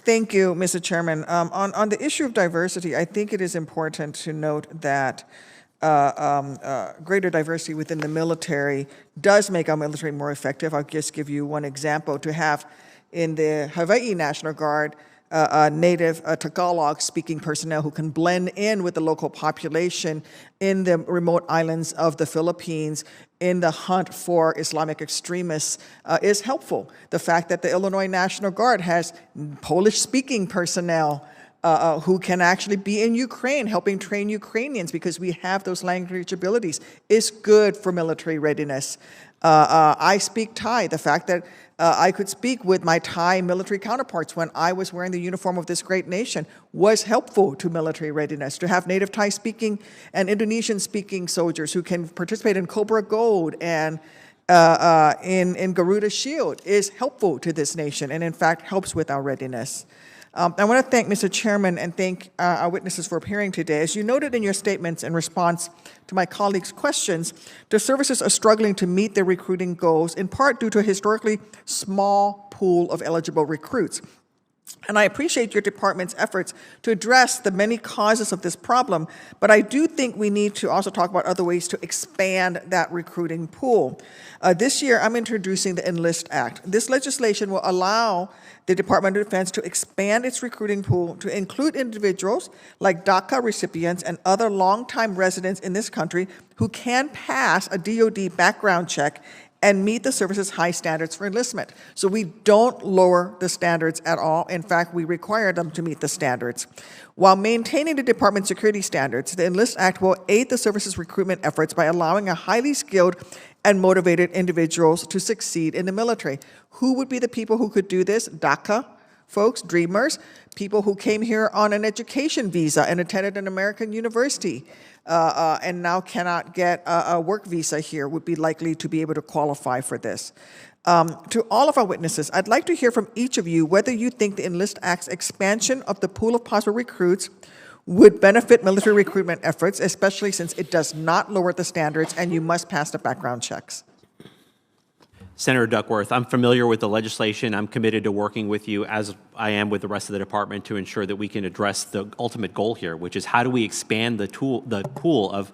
Thank you, Mr. Chairman. On the issue of diversity, I think it is important to note that greater diversity within the military does make our military more effective. I'll just give you one example. To have in the Hawaii National Guard native Tagalog-speaking personnel who can blend in with the local population in the remote islands of the Philippines in the hunt for Islamic extremists is helpful. The fact that the Illinois National Guard has Polish-speaking personnel who can actually be in Ukraine helping train Ukrainians because we have those language abilities is good for military readiness. I speak Thai. The fact that I could speak with my Thai military counterparts when I was wearing the uniform of this great nation was helpful to military readiness. To have native Thai speaking and Indonesian speaking soldiers who can participate in Cobra Gold and in Garuda Shield is helpful to this nation and in fact helps with our readiness. I want to thank Mr. Chairman and thank our witnesses for appearing today. As you noted in your statements in response to my colleagues' questions, the services are struggling to meet their recruiting goals, in part due to a historically small pool of eligible recruits. And I appreciate your department's efforts to address the many causes of this problem, but I do think we need to also talk about other ways to expand that recruiting pool. This year, I'm introducing the Enlist Act. This legislation will allow the Department of Defense to expand its recruiting pool to include individuals like DACA recipients and other longtime residents in this country who can pass a DoD background check and meet the service's high standards for enlistment. So we don't lower the standards at all. In fact, we require them to meet the standards. While maintaining the department's security standards, the Enlist Act will aid the service's recruitment efforts by allowing a highly skilled and motivated individuals to succeed in the military. Who would be the people who could do this? DACA folks, dreamers, people who came here on an education visa and attended an American university and now cannot get a work visa here would be likely to be able to qualify for this. To all of our witnesses, I'd like to hear from each of you whether you think the Enlist Act's expansion of the pool of possible recruits would benefit military recruitment efforts, especially since it does not lower the standards and you must pass the background checks. Senator Duckworth, I'm familiar with the legislation. I'm committed to working with you, as I am with the rest of the department, to ensure that we can address the ultimate goal here, which is how do we expand the pool of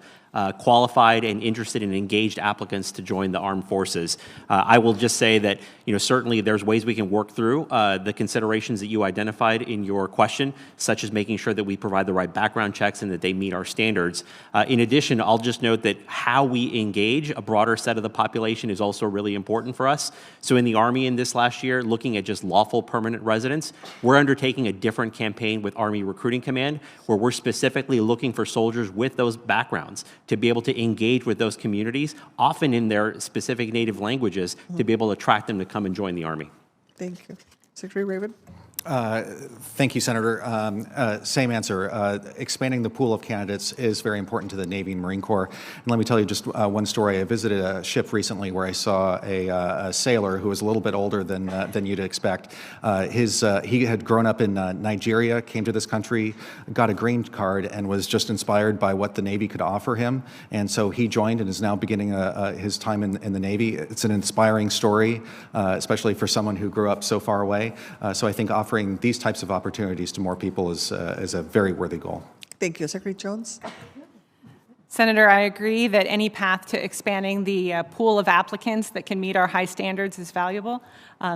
qualified and interested and engaged applicants to join the armed forces. I will just say that, certainly there's ways we can work through the considerations that you identified in your question, such as making sure that we provide the right background checks and that they meet our standards. In addition, I'll just note that how we engage a broader set of the population is also really important for us. So in the Army in this last year, looking at just lawful permanent residents, we're undertaking a different campaign with Army Recruiting Command, where we're specifically looking for soldiers with those backgrounds to be able to engage with those communities, often in their specific native languages, to be able to attract them to come and join the Army. Thank you. Secretary Raven? Thank you, Senator. Same answer. Expanding the pool of candidates is very important to the Navy and Marine Corps. And let me tell you just one story. I visited a ship recently where I saw a sailor who was a little bit older than you'd expect. He had grown up in Nigeria, came to this country, got a green card, and was just inspired by what the Navy could offer him. And so he joined and is now beginning his time in the Navy. It's an inspiring story, especially for someone who grew up so far away. So I think offering these types of opportunities to more people is a very worthy goal. Thank you. Secretary Jones? Senator, I agree that any path to expanding the pool of applicants that can meet our high standards is valuable.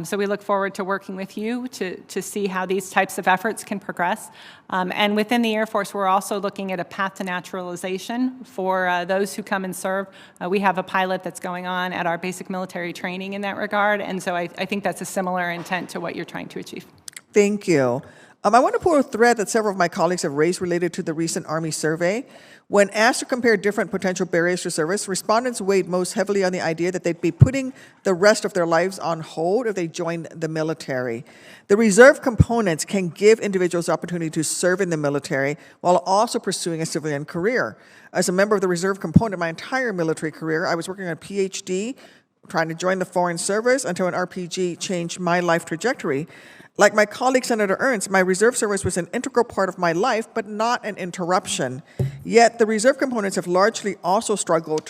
So we look forward to working with you to see how these types of efforts can progress. And within the Air Force, we're also looking at a path to naturalization for those who come and serve. We have a pilot that's going on at our basic military training in that regard, and so I think that's a similar intent to what you're trying to achieve. Thank you. I want to pull a thread that several of my colleagues have raised related to the recent Army survey. When asked to compare different potential barriers to service, respondents weighed most heavily on the idea that they'd be putting the rest of their lives on hold if they joined the military. The reserve components can give individuals the opportunity to serve in the military while also pursuing a civilian career. As a member of the reserve component my entire military career, I was working on a PhD, trying to join the Foreign Service until an RPG changed my life trajectory. Like my colleague, Senator Ernst, my reserve service was an integral part of my life, but not an interruption. Yet the reserve components have largely also struggled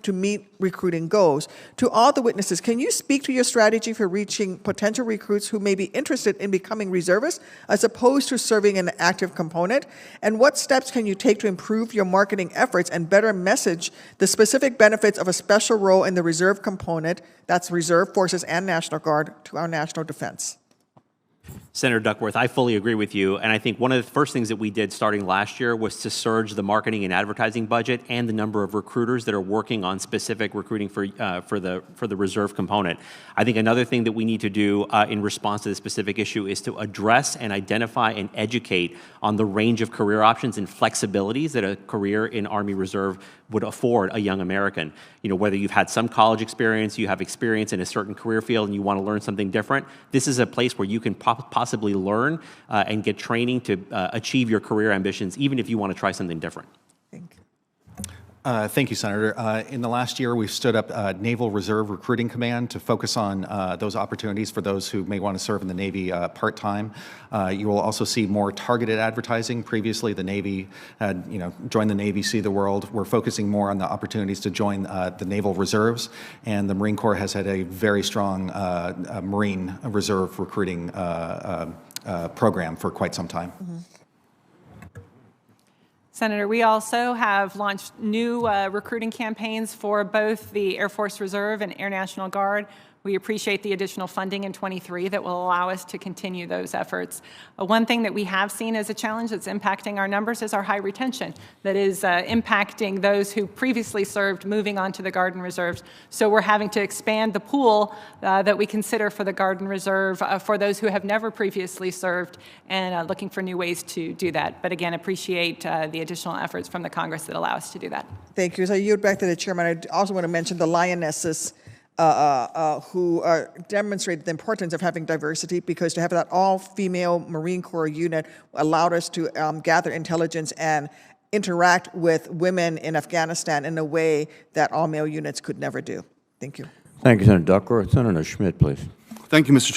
to meet recruiting goals. To all the witnesses, can you speak to your strategy for reaching potential recruits who may be interested in becoming reservists as opposed to serving an active component? And what steps can you take to improve your marketing efforts and better message the specific benefits of a special role in the reserve component, that's Reserve Forces and National Guard, to our national defense? Senator Duckworth, I fully agree with you, and I think one of the first things that we did starting last year was to surge the marketing and advertising budget and the number of recruiters that are working on specific recruiting for the reserve component. I think another thing that we need to do in response to this specific issue is to address and identify and educate on the range of career options and flexibilities that a career in Army Reserve would afford a young American. You know, whether you've had some college experience, you have experience in a certain career field, and you want to learn something different, this is a place where you can possibly learn and get training to achieve your career ambitions, even if you want to try something different. Thank you, Senator. In the last year, we've stood up a Naval Reserve Recruiting Command to focus on those opportunities for those who may want to serve in the Navy part-time. You will also see more targeted advertising. Previously, the Navy had, join the Navy, see the world. We're focusing more on the opportunities to join the Naval Reserves, and the Marine Corps has had a very strong Marine Reserve recruiting program for quite some time. Mm-hmm. Senator, we also have launched new recruiting campaigns for both the Air Force Reserve and Air National Guard. We appreciate the additional funding in 23 that will allow us to continue those efforts. One thing that we have seen as a challenge that's impacting our numbers is our high retention that is impacting those who previously served moving on to the Guard and Reserves. So we're having to expand the pool that we consider for the Guard and Reserve for those who have never previously served, and looking for new ways to do that. But again, appreciate the additional efforts from the Congress that allow us to do that. Thank you. So I yield back to the chairman. I also want to mention the Lionesses who demonstrated the importance of having diversity, because to have that all-female Marine Corps unit allowed us to gather intelligence and interact with women in Afghanistan in a way that all-male units could never do. Thank you. Thank you, Senator Duckworth. Senator Schmidt, please. Thank you, Mr. Chairman.